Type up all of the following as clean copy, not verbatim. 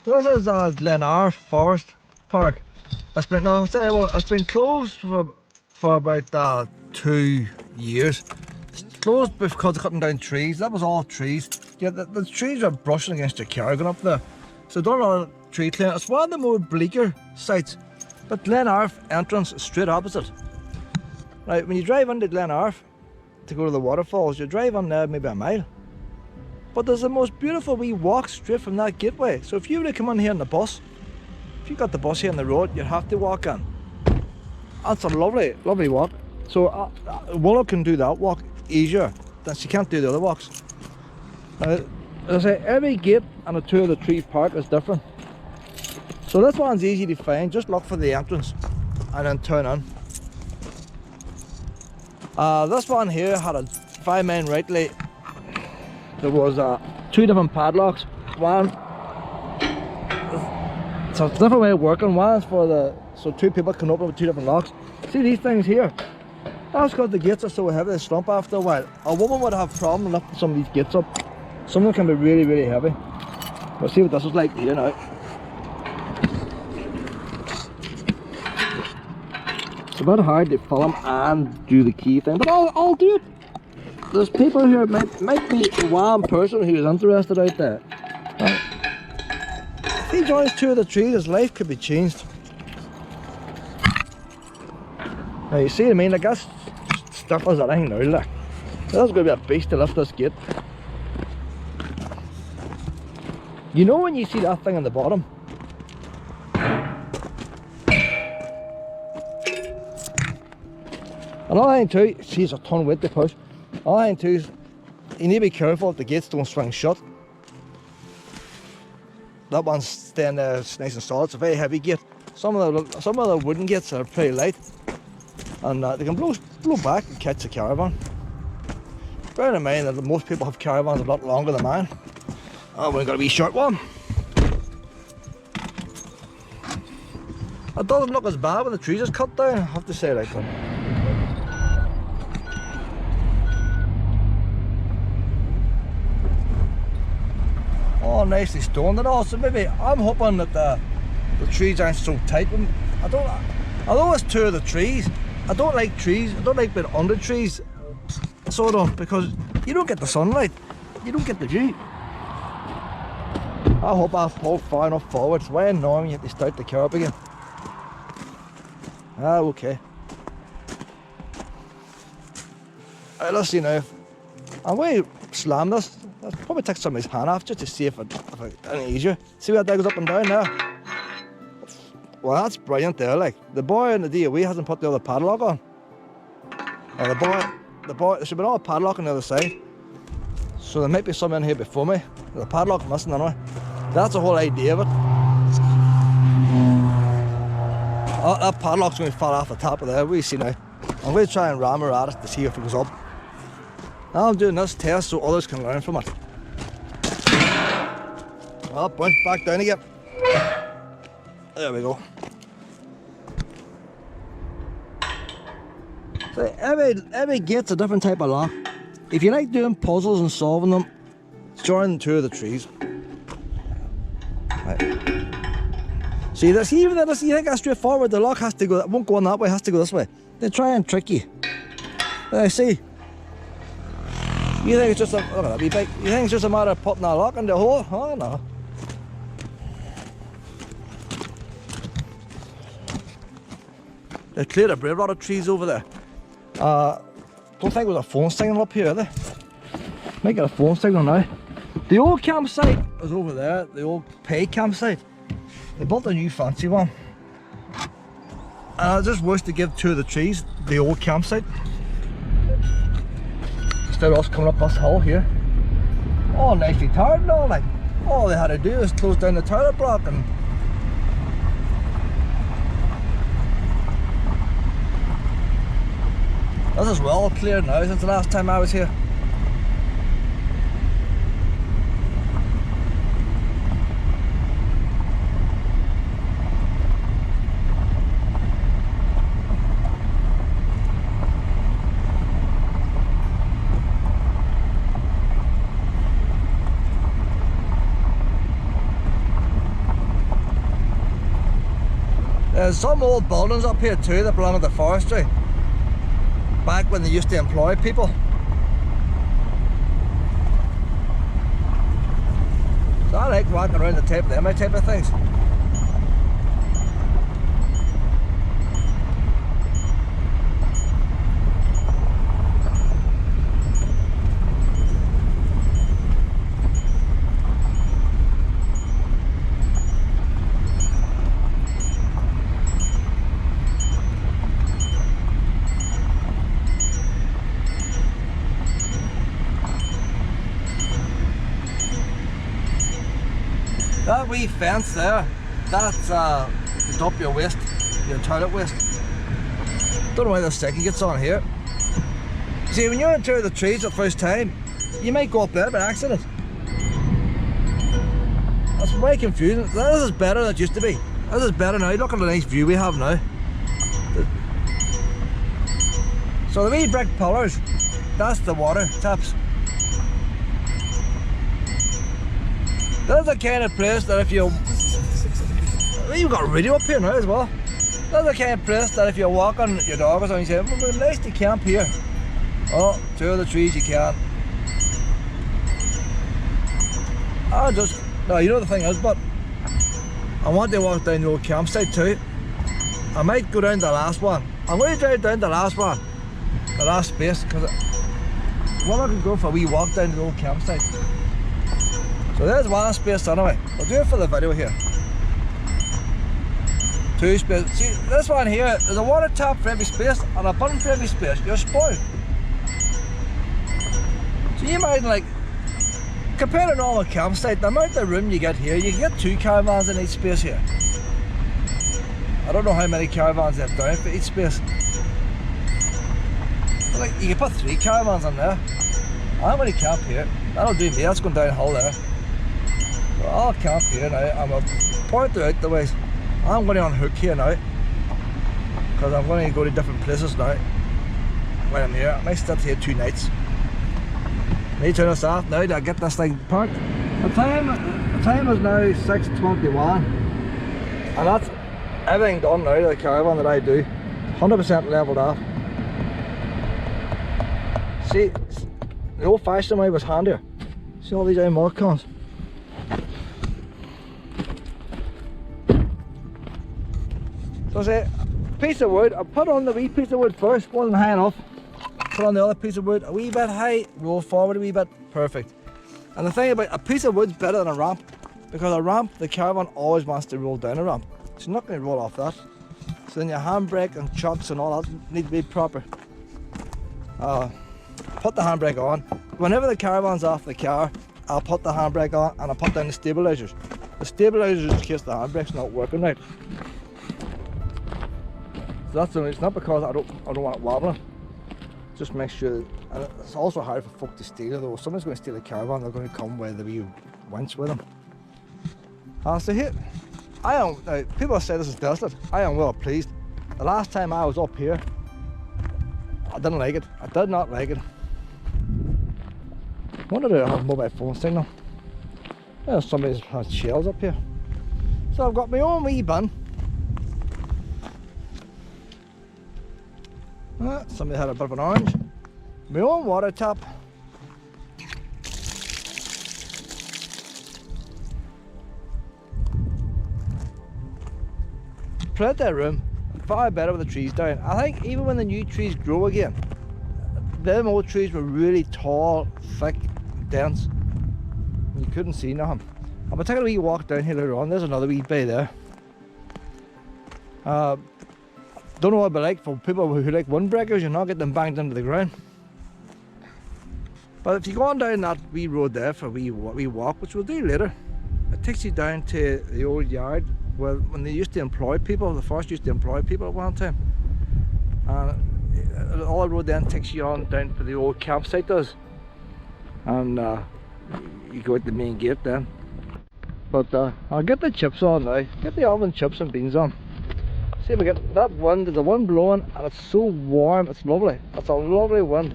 This is Glemariff Forest Park. It's been closed for about 2 years. It's closed because they're cutting down trees. That was all trees. Yeah, the trees are brushing against your car going up there. So done a lot of tree clearing. It's one of the more bleaker sites. But Glemariff entrance is straight opposite. Right, when you drive into Glemariff to go to the waterfalls, you drive on there maybe a mile. But there's the most beautiful wee walk straight from that gateway. So if you were to come in here on the bus, if you got the bus here on the road, you'd have to walk in. That's a lovely, lovely walk. So Willow can do that walk easier than she can't do the other walks. As I say, every gate and a tour of the tree park is different. So this one's easy to find. Just look for the entrance and then turn in. This one here had a 5-man rightly. There was 2 different padlocks. One, it's a different way of working. One is for so 2 people can open with 2 different locks. See these things here? That's because the gates are so heavy they slump after a while. A woman would have a problem lifting some of these gates up. Some of them can be really, really heavy. We'll see what this is like here now. It's a bit hard to film and do the key thing, but I'll do it. There's people here, might be one person who is interested out there. If he joins 2 of the trees, his life could be changed. Now you see what I mean, like that's stiff as anything now, like. That's going to be a beast to lift this gate. You know when you see that thing on the bottom? Another thing too, see it's a ton of weight to push. Another thing too is you need to be careful if the gates don't swing shut. That one's staying there nice and solid. It's a very heavy gate. Some of the wooden gates are pretty light, and they can blow back and catch the caravan. Bear in mind that most people have caravans a lot longer than mine. Oh, we've got a wee short one. It doesn't look as bad when the trees is cut down, I have to say like that. Oh, nicely stoned and all. So maybe I'm hoping that the trees aren't so tight. Although it's 2 of the trees, I don't like trees. I don't like being under trees, sort of, because you don't get the sunlight, you don't get the view. I hope I've pulled far enough forward. It's way annoying you have to start the car up again. Okay. Alright, let's see now. I'm going to slam this. I'll probably take somebody's hand off just to see if it's any easier. See how that goes up and down now? Well, that's brilliant there, like. The boy in the DOE hasn't put the other padlock on. Or the boy, there should be another padlock on the other side. So there might be some in here before me. The padlock missing anyway. That's the whole idea of it. Oh, that padlock's going to fall off the top of there. We see now. I'm going to try and ram her at it to see if it goes up. Now I'm doing this test so others can learn from it. Oh, bounce back down again. There we go. So every gate's a different type of lock. If you like doing puzzles and solving them, join 2 of the trees. Right. See this? Even this, you think that's straightforward. The lock has to go. It won't go on that way. It has to go this way. They try and trick you. See. You think it's just a look at that wee bike. You think it's just a matter of putting that lock in the hole? Oh no. They cleared a brave lot of trees over there. Don't think there's a phone signal up here, are there? Might get a phone signal now. The old campsite is over there, the old pay campsite. They built a new fancy one. And I just wish to give 2 of the trees the old campsite. Instead of us coming up this hill here. Oh, nicely tarred and all, like. All they had to do is close down the toilet block and this is well cleared now since the last time I was here. There's some old buildings up here too that belong to the forestry. Back when they used to employ people. So I like walking around the type of things. That wee fence there, that's to dump your waste, your toilet waste. Don't know why the second gets on here. See, when you're into the trees the first time, you might go up there by accident. That's way confusing. This is better than it used to be. This is better now. Look at the nice view we have now. So the wee brick pillars, that's the water taps. That's the kind of place that if you... You've got a radio up here now as well. That's the kind of place that if you're walking your dog or something, you say, well, it's nice to camp here. Oh, two of the trees you can't. No, you know the thing is, but I want to walk down the old campsite too. I might go down the last one. I'm going to drive down the last one. The last space, because well, I can go for a wee walk down the old campsite. So there's one space anyway. I'll do it for the video here. Two spaces. See, this one here, there's a water tap for every space and a button for every space. You're spoiled. So you might like, compare to a normal campsite, the amount of room you get here, you can get 2 caravans in each space here. I don't know how many caravans they have down for each space. But like, you can put 3 caravans in there. I'm going to camp here. That'll do me, that's going down the hill there. So I'll camp here now. I'm going to point out the ways. I'm going to unhook here now. Because I'm going to go to different places now. When I'm here, I might stay here 2 nights. I need to turn this off now to get this thing parked. The time is now 6:21. And that's everything done now to the caravan that I do. 100% leveled off. See, the old fashioned way was handier. See all these mark cons. So I say, piece of wood, I put on the wee piece of wood first, wasn't high enough. Put on the other piece of wood, a wee bit high, roll forward a wee bit, perfect. And the thing about a piece of wood's better than a ramp, because a ramp, the caravan always wants to roll down a ramp. It's not going to roll off that. So then your handbrake and chocks and all that need to be proper. Put the handbrake on. Whenever the caravan's off the car, I'll put the handbrake on and I'll put down the stabilizers. The stabilizers in case the handbrake's not working right. So that's only, it's not because I don't want it wobbling. Just make sure, and it's also hard for folk to steal it though. If someone's going to steal a caravan, they're going to come with the wee winch with them. So here, people say this is desolate. I am well pleased. The last time I was up here, I didn't like it. I did not like it. I wonder if I have a mobile phone signal. Yeah, somebody's had shells up here. So I've got my own wee bin. Somebody had a bit of an orange. My own water tap. Plenty of room. Far better with the trees down. I think even when the new trees grow again, them old trees were really tall, thick, dense. You couldn't see nothing. I'm going to take a wee walk down here later on. There's another wee bay there. Don't know what it'd be like for people who like windbreakers. You're not getting them banged into the ground. But if you go on down that wee road there for a wee walk, which we'll do later, it takes you down to the old yard where when they used to employ people, the forest used to employ people at one time. And all the road then takes you on down to the old campsite does. And you go at the main gate then. But I'll get the chips on now. Get the oven chips and beans on. See if we get that wind, there's a wind blowing and it's so warm, it's lovely. It's a lovely wind.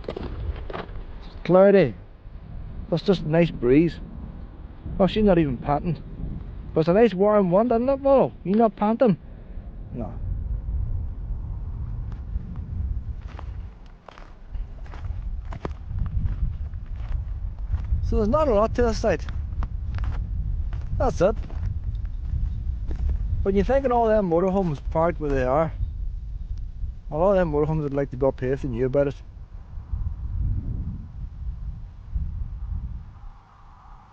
It's cloudy. That's just a nice breeze. Oh, she's not even panting. But it's a nice warm one, isn't it, Volvo? You not panting? No. So there's not a lot to this side. That's it. When you think of all them motorhomes parked where they are, a lot of them motorhomes would like to be up here if they knew about it.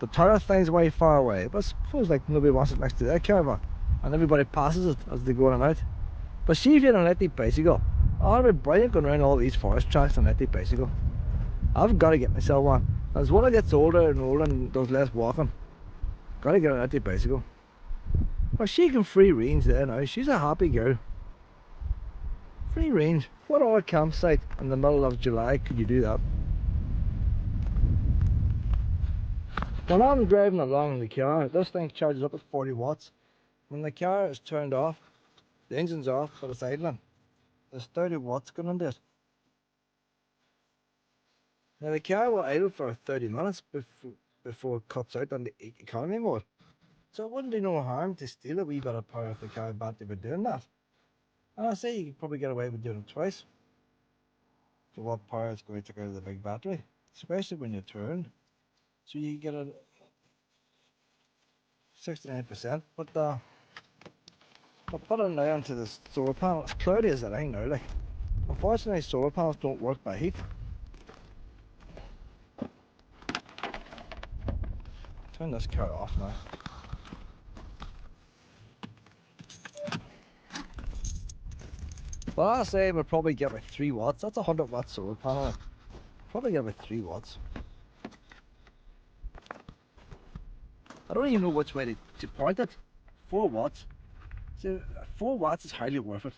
The turret thing's way far away, but I suppose like nobody wants it next to their caravan, and everybody passes it as they go in and out. But see if you're on an electric bicycle, I'll be brilliant going around all these forest tracks on an electric bicycle. I've got to get myself one. As one gets older and older and does less walking, got to get an electric bicycle. Well, she can free range there now. She's a happy girl. Free range. What other campsite in the middle of July could you do that? When I'm driving along in the car, this thing charges up at 40 watts. When the car is turned off, the engine's off for the sidling, there's 30 watts going into it. Now the car will idle for 30 minutes before it cuts out on the economy mode. So it wouldn't do no harm to steal a wee bit of power off the car battery by doing that. And I say you could probably get away with doing it twice for what power it's going to take out of the big battery, especially when you turn. So you get a 69%, but I'll put it now onto the solar panel. It's cloudy as anything now, like. Unfortunately, solar panels don't work by heat. Turn this car off now. Well, I say we'll probably get about 3 watts. That's a 100 watt solar panel. Probably get about 3 watts. I don't even know which way to point it. 4 watts. So 4 watts is highly worth it.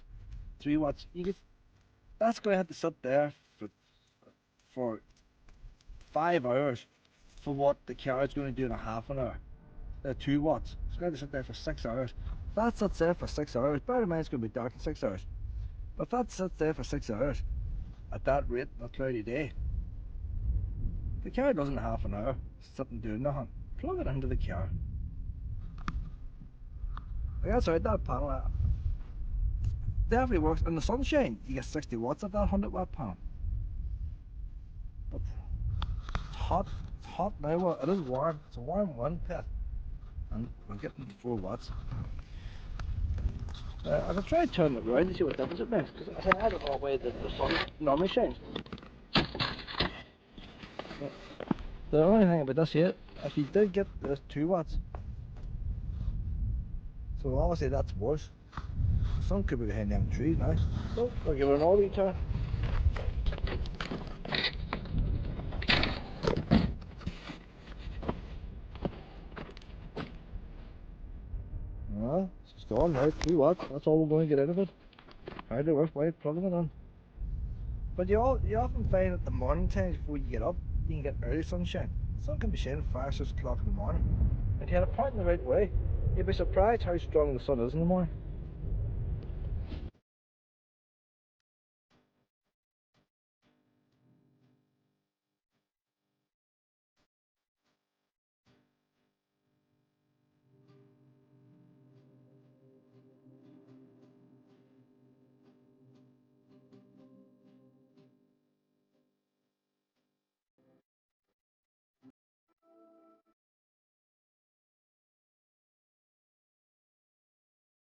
3 watts. That's going to have to sit there for 5 hours for what the car is going to do in a half an hour. 2 watts. It's going to sit there for 6 hours. If that sits there for 6 hours, bear in mind it's going to be dark in 6 hours. But if that sits there for 6 hours at that rate on a cloudy day, the car doesn't half an hour sitting doing nothing. Plug it into the car. Like that's right, that panel definitely works. In the sunshine, you get 60 watts of that 100 watt panel. But it's hot now. Well, it is warm. It's a warm wind pit, and we're getting 4 watts. I can try and turn it around and see what difference it makes, because I don't know where the sun normally shines. But the only thing about this here, if you did get this 2 watts, so obviously that's worse. The sun could be behind them trees now. So we'll give it an all turn. Well, it's gone now, 2 watts, that's all we're going to get out of it. Hardly worthwhile plugging it on. But you often find at the morning time before you get up, you can get early sunshine. The sun can be shining 5 or 6 o'clock in the morning. And if you had it pointing the right way, you'd be surprised how strong the sun is in the morning.